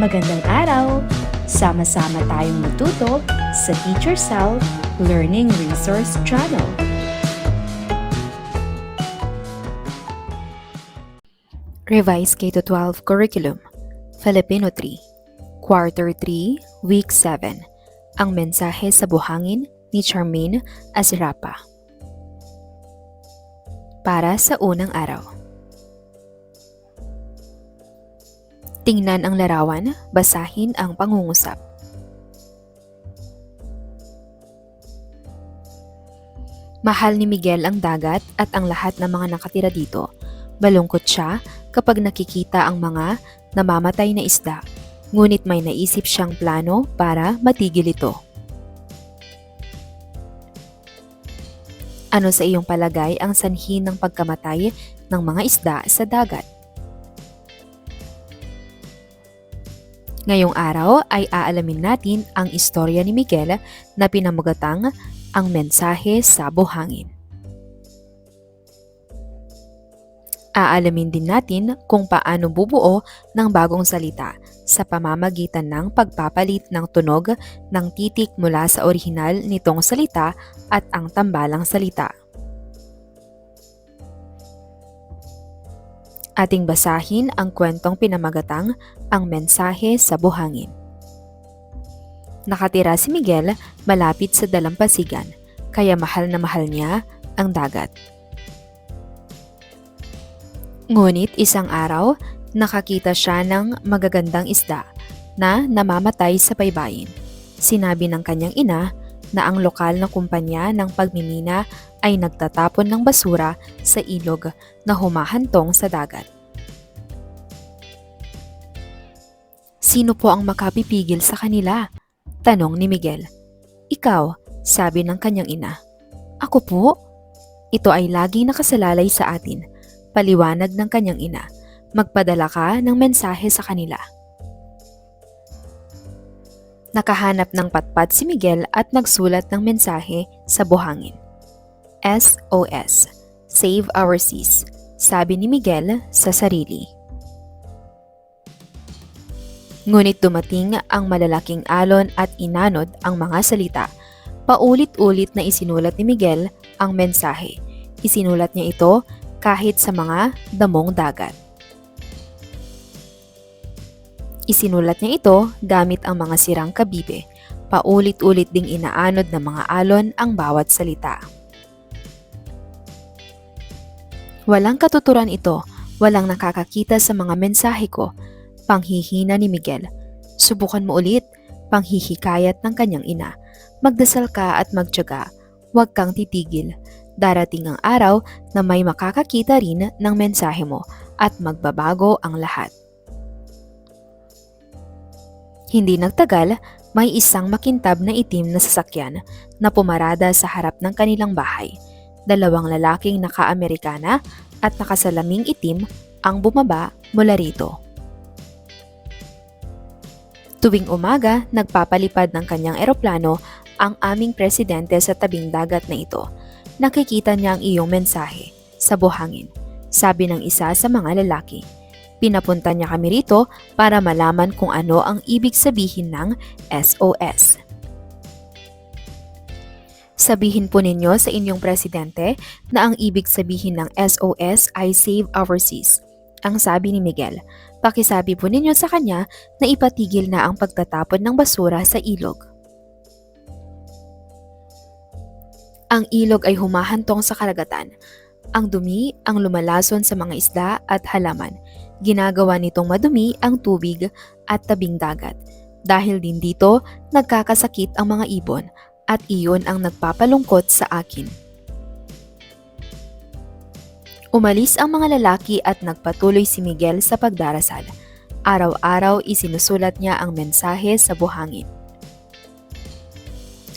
Magandang araw! Sama-sama tayong matuto sa Teacher Sal Learning Resource Channel. Revised K-12 Curriculum, Filipino 3, Quarter 3, Week 7. Ang mensahe sa buhangin ni Charmaine Azrapa. Para sa unang araw. Tingnan ang larawan, basahin ang pangungusap. Mahal ni Miguel ang dagat at ang lahat ng mga nakatira dito. Malungkot siya kapag nakikita ang mga namamatay na isda, ngunit may naisip siyang plano para matigil ito. Ano sa iyong palagay ang sanhi ng pagkamatay ng mga isda sa dagat? Ngayong araw ay aalamin natin ang istorya ni Miguel na pinamugatang ang mensahe sa buhangin. Aalamin din natin kung paano bubuo ng bagong salita sa pamamagitan ng pagpapalit ng tunog ng titik mula sa orihinal nitong salita at ang tambalang salita. Ating basahin ang kwentong pinamagatang ang mensahe sa buhangin. Nakatira si Miguel malapit sa dalampasigan, kaya mahal na mahal niya ang dagat. Ngunit isang araw, nakakita siya ng magagandang isda na namamatay sa baybayin. Sinabi ng kanyang ina na ang lokal na kumpanya ng pagmimina ay nagtatapon ng basura sa ilog na humahantong sa dagat. Sino po ang makapipigil sa kanila? Tanong ni Miguel. Ikaw, sabi ng kanyang ina. Ako po? Ito ay laging nakasalalay sa atin. Paliwanag ng kanyang ina. Magpadala ka ng mensahe sa kanila. Nakahanap ng patpat si Miguel at nagsulat ng mensahe sa buhangin. SOS, Save Our Seas, sabi ni Miguel sa sarili. Ngunit dumating ang malalaking alon at inanod ang mga salita. Paulit-ulit na isinulat ni Miguel ang mensahe. Isinulat niya ito kahit sa mga damong dagat. Isinulat niya ito gamit ang mga sirang kabibe. Paulit-ulit ding inaanod ng mga alon ang bawat salita. Walang katuturan ito, walang nakakakita sa mga mensahe ko. Panghihina ni Miguel. Subukan mo ulit, panghihikayat ng kanyang ina. Magdasal ka at magtiyaga, huwag kang titigil. Darating ang araw na may makakakita rin ng mensahe mo at magbabago ang lahat. Hindi nagtagal, may isang makintab na itim na sasakyan na pumarada sa harap ng kanilang bahay. Dalawang lalaking naka-Amerikana at nakasalaming itim ang bumaba mula rito. Tuwing umaga, nagpapalipad ng kanyang eroplano ang aming presidente sa tabing dagat na ito. Nakikita niya ang iyong mensahe sa buhangin, sabi ng isa sa mga lalaki. Pinapunta niya kami rito para malaman kung ano ang ibig sabihin ng SOS. Sabihin po ninyo sa inyong presidente na ang ibig sabihin ng SOS ay Save Our Seas, ang sabi ni Miguel. Pakisabi po ninyo sa kanya na ipatigil na ang pagtatapon ng basura sa ilog. Ang ilog ay humahantong sa karagatan. Ang dumi ang lumalason sa mga isda at halaman. Ginagawa nitong madumi ang tubig at tabing dagat. Dahil din dito, nagkakasakit ang mga ibon at iyon ang nagpapalungkot sa akin. Umalis ang mga lalaki at nagpatuloy si Miguel sa pagdarasal. Araw-araw isinusulat niya ang mensahe sa buhangin.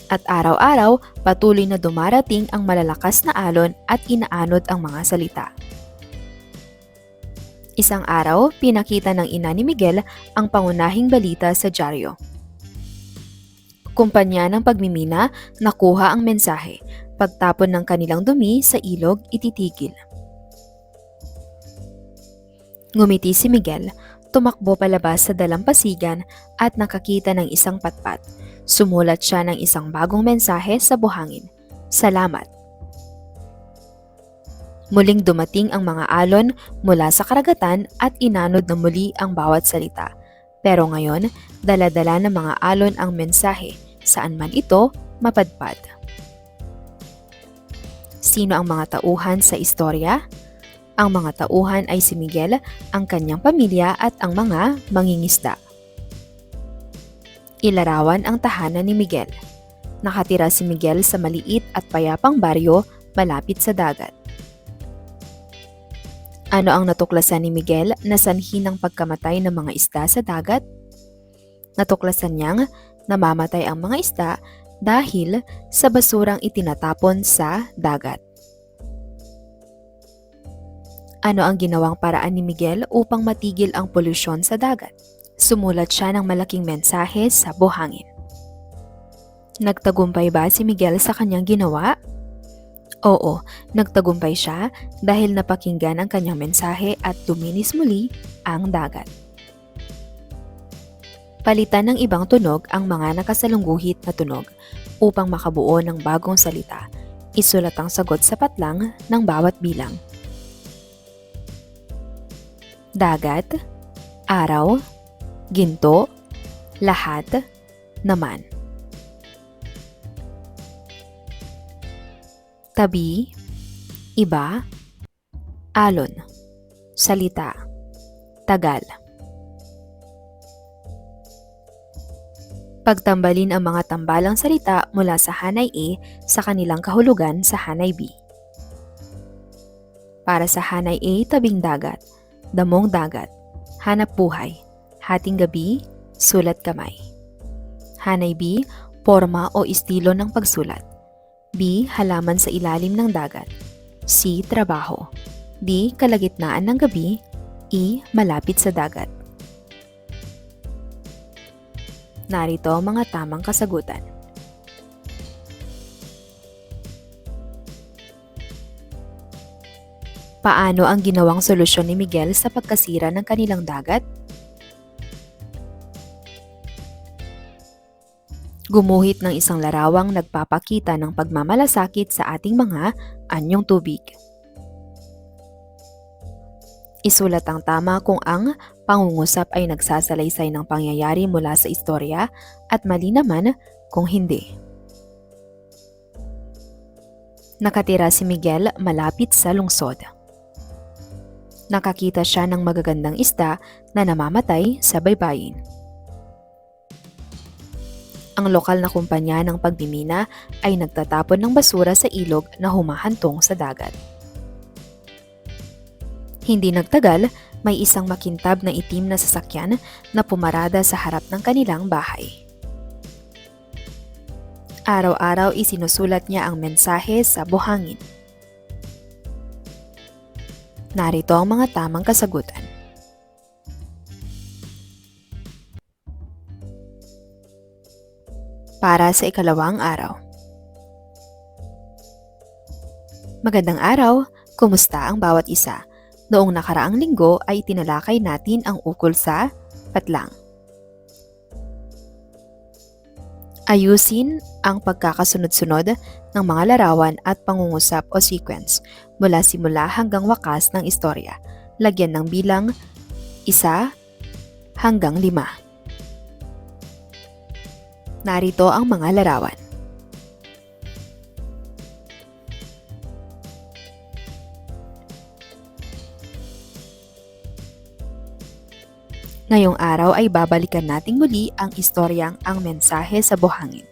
At araw-araw patuloy na dumarating ang malalakas na alon at inaanod ang mga salita. Isang araw, pinakita ng ina ni Miguel ang pangunahing balita sa dyaryo. Kumpanya ng pagmimina, nakuha ang mensahe. Pagtapon ng kanilang dumi sa ilog, ititigil. Ngumiti si Miguel. Tumakbo palabas sa dalampasigan at nakakita ng isang patpat. Sumulat siya ng isang bagong mensahe sa buhangin. Salamat. Muling dumating ang mga alon mula sa karagatan at inanod na muli ang bawat salita. Pero ngayon, dala-dala ng mga alon ang mensahe, saan man ito mapadpad. Sino ang mga tauhan sa istorya? Ang mga tauhan ay si Miguel, ang kanyang pamilya at ang mga mangingisda. Ilarawan ang tahanan ni Miguel. Nakatira si Miguel sa maliit at payapang baryo malapit sa dagat. Ano ang natuklasan ni Miguel na sanhi ng pagkamatay ng mga isda sa dagat? Natuklasan niyang namamatay ang mga isda dahil sa basurang itinatapon sa dagat. Ano ang ginawang paraan ni Miguel upang matigil ang polusyon sa dagat? Sumulat siya ng malaking mensahe sa buhangin. Nagtagumpay ba si Miguel sa kanyang ginawa? Oo, nagtagumpay siya dahil napakinggan ang kanyang mensahe at luminis muli ang dagat. Palitan ng ibang tunog ang mga nakasalungguhit na tunog upang makabuo ng bagong salita. Isulat ang sagot sa patlang ng bawat bilang. Dagat, araw, ginto, lahat, naman. Tabi, iba, alon, salita, tagal. Pagtambalin ang mga tambalang salita mula sa hanay A sa kanilang kahulugan sa hanay B. Para sa hanay A, tabing dagat, damong dagat, hanap buhay, hating gabi, sulat kamay. Hanay B, forma o estilo ng pagsulat. B, halaman sa ilalim ng dagat. C, trabaho. D, kalagitnaan ng gabi. E, malapit sa dagat. Narito ang mga tamang kasagutan. Paano ang ginawang solusyon ni Miguel sa pagkasira ng kanilang dagat? Gumuhit ng isang larawang nagpapakita ng pagmamalasakit sa ating mga anyong tubig. Isulat ang tama kung ang pangungusap ay nagsasalaysay ng pangyayari mula sa istorya at mali naman kung hindi. Nakatira si Miguel malapit sa lungsod. Nakakita siya ng magagandang isda na namamatay sa baybayin. Ang lokal na kumpanya ng pagmimina ay nagtatapon ng basura sa ilog na humahantong sa dagat. Hindi nagtagal, may isang makintab na itim na sasakyan na pumarada sa harap ng kanilang bahay. Araw-araw isinusulat niya ang mensahe sa buhangin. Narito ang mga tamang kasagutan. Para sa ikalawang araw. Magandang araw, kumusta ang bawat isa? Noong nakaraang linggo ay tinalakay natin ang ukol sa patlang. Ayusin ang pagkakasunod-sunod ng mga larawan at pangungusap o sequence mula simula hanggang wakas ng istorya. Lagyan ng bilang 1 hanggang 5. Narito ang mga larawan. Ngayong araw ay babalikan nating muli ang istoryang Ang Mensahe sa Buhangin.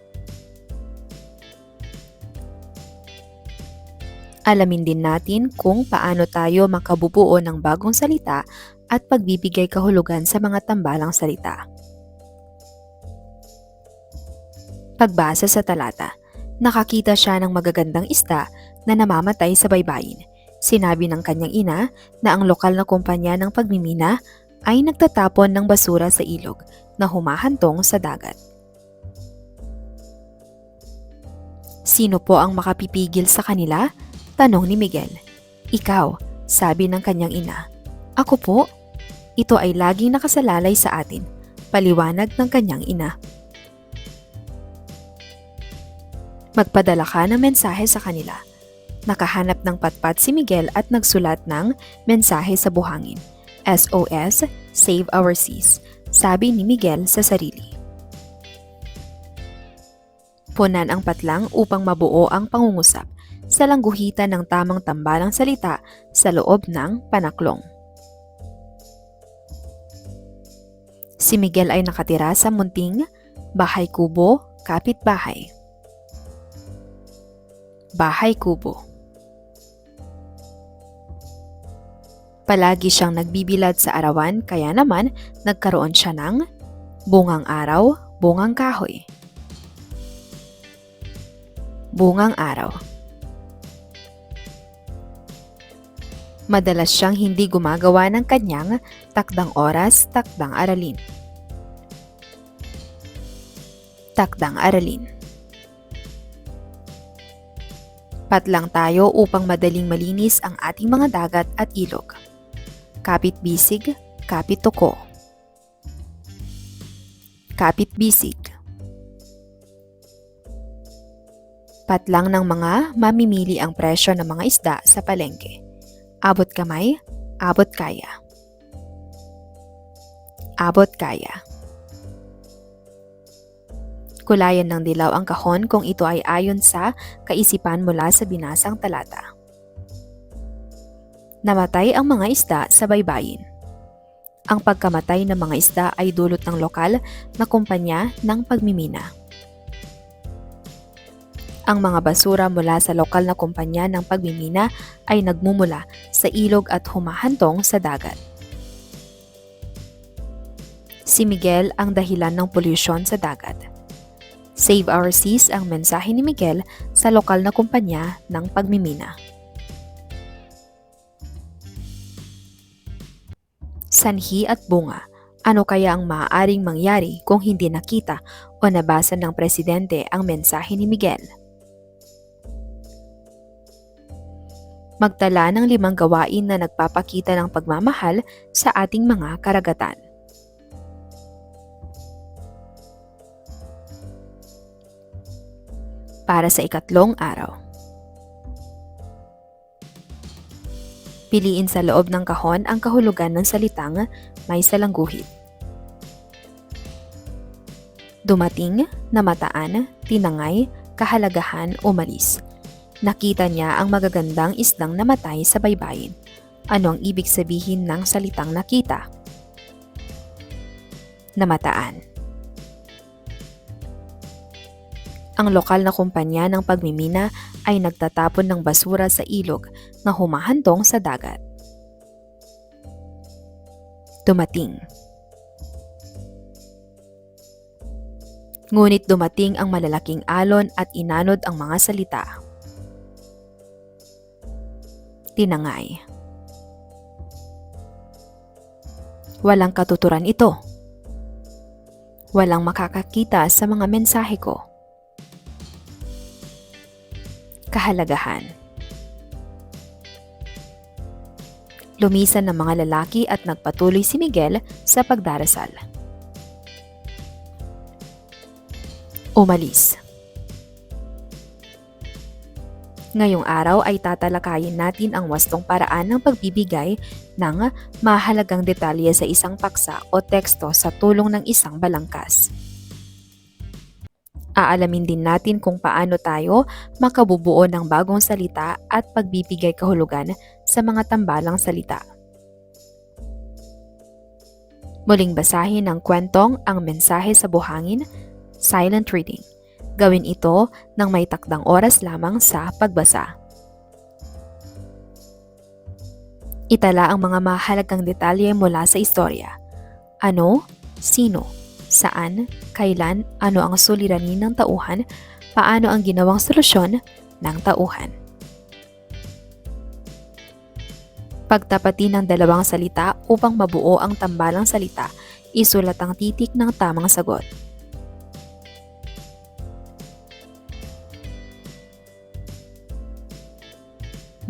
Alamin din natin kung paano tayo makabubuo ng bagong salita at pagbibigay kahulugan sa mga tambalang salita. Pagbasa sa talata, nakakita siya ng magagandang isda na namamatay sa baybayin. Sinabi ng kanyang ina na ang lokal na kumpanya ng pagmimina ay nagtatapon ng basura sa ilog na humahantong sa dagat. Sino po ang makapipigil sa kanila? Tanong ni Miguel. Ikaw, sabi ng kanyang ina. Ako po? Ito ay laging nakasalalay sa atin, paliwanag ng kanyang ina. Magpadala ka ng mensahe sa kanila. Nakahanap ng patpat si Miguel at nagsulat ng mensahe sa buhangin. SOS, Save Our Seas, sabi ni Miguel sa sarili. Punan ang patlang upang mabuo ang pangungusap sa langguhitan ng tamang tambalang salita sa loob ng panaklong. Si Miguel ay nakatira sa munting bahay kubo, kapitbahay. Bahay kubo. Palagi siyang nagbibilad sa arawan kaya naman nagkaroon siya ng bungang araw, bungang kahoy. Bungang araw. Madalas siyang hindi gumagawa ng kanyang takdang oras, takdang aralin. Takdang aralin. Patlang tayo upang madaling malinis ang ating mga dagat at ilog. Kapit bisig, kapit toko. Kapit bisig. Patlang ng mga mamimili ang presyo ng mga isda sa palengke. Abot kamay, abot kaya. Abot kaya. Kulayan ng dilaw ang kahon kung ito ay ayon sa kaisipan mula sa binasang talata. Namatay ang mga isda sa baybayin. Ang pagkamatay ng mga isda ay dulot ng lokal na kumpanya ng pagmimina. Ang mga basura mula sa lokal na kumpanya ng pagmimina ay nagmumula sa ilog at humahantong sa dagat. Si Miguel ang dahilan ng polusyon sa dagat. Save Our Seas ang mensahe ni Miguel sa lokal na kumpanya ng pagmimina. Sanhi at bunga. Ano kaya ang maaaring mangyari kung hindi nakita o nabasa ng presidente ang mensahe ni Miguel? Magtala ng 5 gawain na nagpapakita ng pagmamahal sa ating mga karagatan. Para sa ikatlong araw. Piliin sa loob ng kahon ang kahulugan ng salitang may salangguhit. Dumating, namataan, tinangay, kahalagahan, umalis. Nakita niya ang magagandang isdang namatay sa baybayin. Ano ang ibig sabihin ng salitang nakita? Namataan. Ang lokal na kumpanya ng pagmimina ay nagtatapon ng basura sa ilog na humahantong sa dagat. Dumating. Ngunit dumating ang malalaking alon at inanod ang mga salita. Tinangay. Walang katuturan ito. Walang makakakita sa mga mensahe ko. Kahalagahan. Lumisan ng mga lalaki at nagpatuloy si Miguel sa pagdarasal. Umalis. Ngayong araw ay tatalakayin natin ang wastong paraan ng pagbibigay ng mahalagang detalye sa isang paksa o teksto sa tulong ng isang balangkas. Aalamin din natin kung paano tayo makabubuo ng bagong salita at pagbibigay kahulugan sa mga tambalang salita. Muling basahin ng kwentong Ang Mensahe sa Buhangin, silent reading. Gawin ito ng may takdang oras lamang sa pagbasa. Itala ang mga mahalagang detalye mula sa istorya. Ano, sino, saan, kailan, ano ang suliranin ng tauhan, paano ang ginawang solusyon ng tauhan. Pagtapatin ng 2 salita upang mabuo ang tambalang salita, isulat ang titik ng tamang sagot.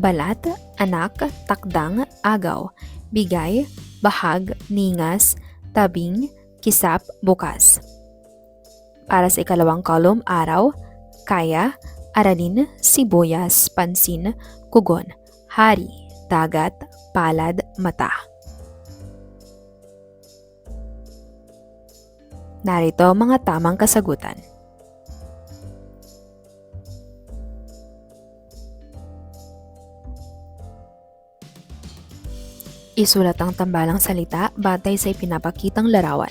Balat, anak, takdang, agaw, bigay, bahag, ningas, tabing, kisap, bukas. Para sa ikalawang column, araw, kaya, aralin, sibuyas, pansin, kugon, hari, dagat, palad, mata. Narito ang mga tamang kasagutan. Isulat ang tambalang salita batay sa ipinapakitang larawan.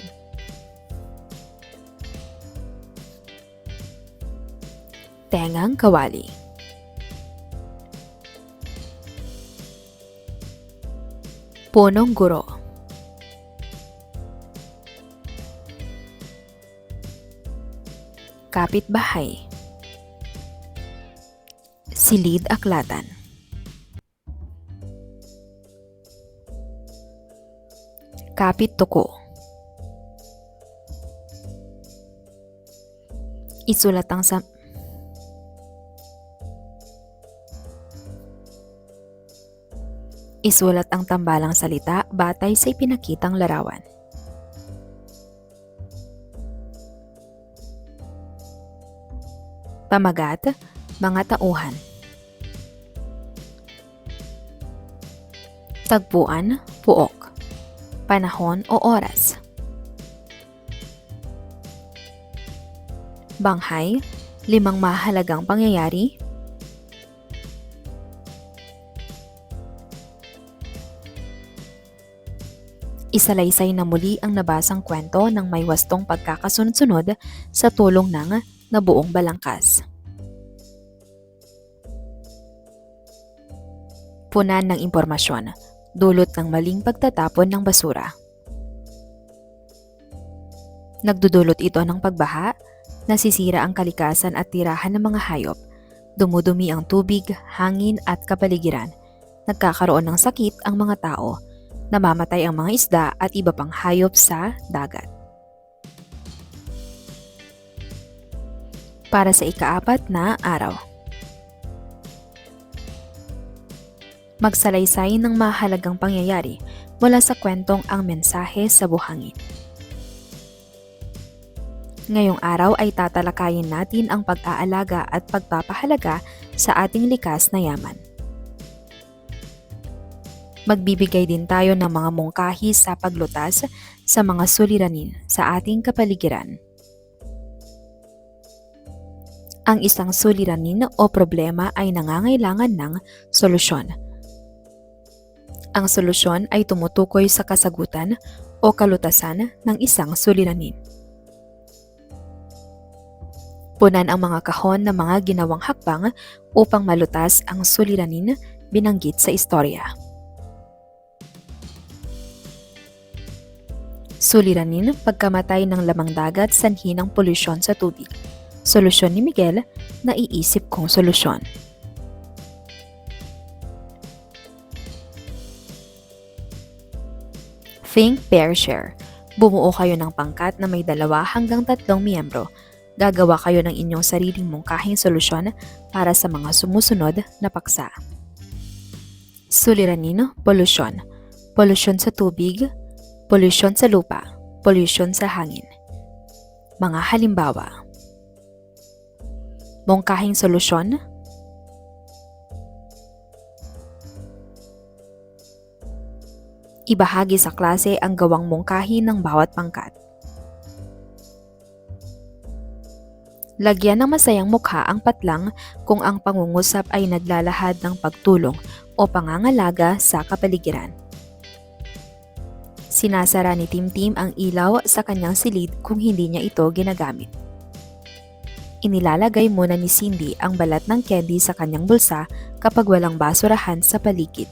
Tengang kawali. Punong guro. Kapitbahay. Silid aklatan. Kapit tuko. Isulat ang Isulat ang tambalang salita batay sa ipinakitang larawan. Pamagat, mga tauhan. Tagpuan, puok. Panahon o oras. Banghay, 5 mahalagang pangyayari. Isalaysay na muli ang nabasang kwento ng may wastong pagkakasunod-sunod sa tulong ng nabuong balangkas. Punan ng impormasyon, dulot ng maling pagtatapon ng basura. Nagdudulot ito ng pagbaha, nasisira ang kalikasan at tirahan ng mga hayop, dumudumi ang tubig, hangin at kapaligiran, nagkakaroon ng sakit ang mga tao, namamatay ang mga isda at iba pang hayop sa dagat. Para sa ika-4 na araw. Magsalaysay ng mahalagang pangyayari mula sa kwentong Ang Mensahe sa Buhangin. Ngayong araw ay tatalakayin natin ang pag-aalaga at pagpapahalaga sa ating likas na yaman. Magbibigay din tayo ng mga mungkahi sa paglutas sa mga suliranin sa ating kapaligiran. Ang isang suliranin o problema ay nangangailangan ng solusyon. Ang solusyon ay tumutukoy sa kasagutan o kalutasan ng isang suliranin. Punan ang mga kahon ng mga ginawang hakbang upang malutas ang suliranin binanggit sa istorya. Suliranin, pagkamatay ng lamang dagat sanhi ng polusyon sa tubig. Solusyon ni Miguel, naiisip kong solusyon. Think, pair, share. Bumuo kayo ng pangkat na may 2 hanggang 3 miyembro. Gagawa kayo ng inyong sariling mungkahing solusyon para sa mga sumusunod na paksa. Suliranin, polusyon. Polusyon sa tubig, polusyon sa lupa, polusyon sa hangin. Mga halimbawa. Mungkahing solusyon. Ibahagi sa klase ang gawang mungkahi ng bawat pangkat. Lagyan ng masayang mukha ang patlang kung ang pangungusap ay naglalahad ng pagtulong o pangangalaga sa kapaligiran. Sinasara ni Timtim ang ilaw sa kanyang silid kung hindi niya ito ginagamit. Inilalagay muna ni Cindy ang balat ng candy sa kanyang bulsa kapag walang basurahan sa paligid.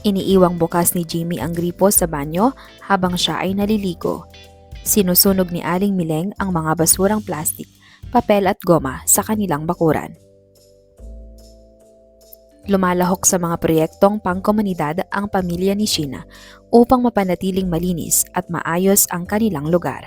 Iniiwang bukas ni Jimmy ang gripo sa banyo habang siya ay naliligo. Sinusunog ni Aling Mileng ang mga basurang plastik, papel at goma sa kanilang bakuran. Lumalahok sa mga proyektong pangkomunidad ang pamilya ni Sheena upang mapanatiling malinis at maayos ang kanilang lugar.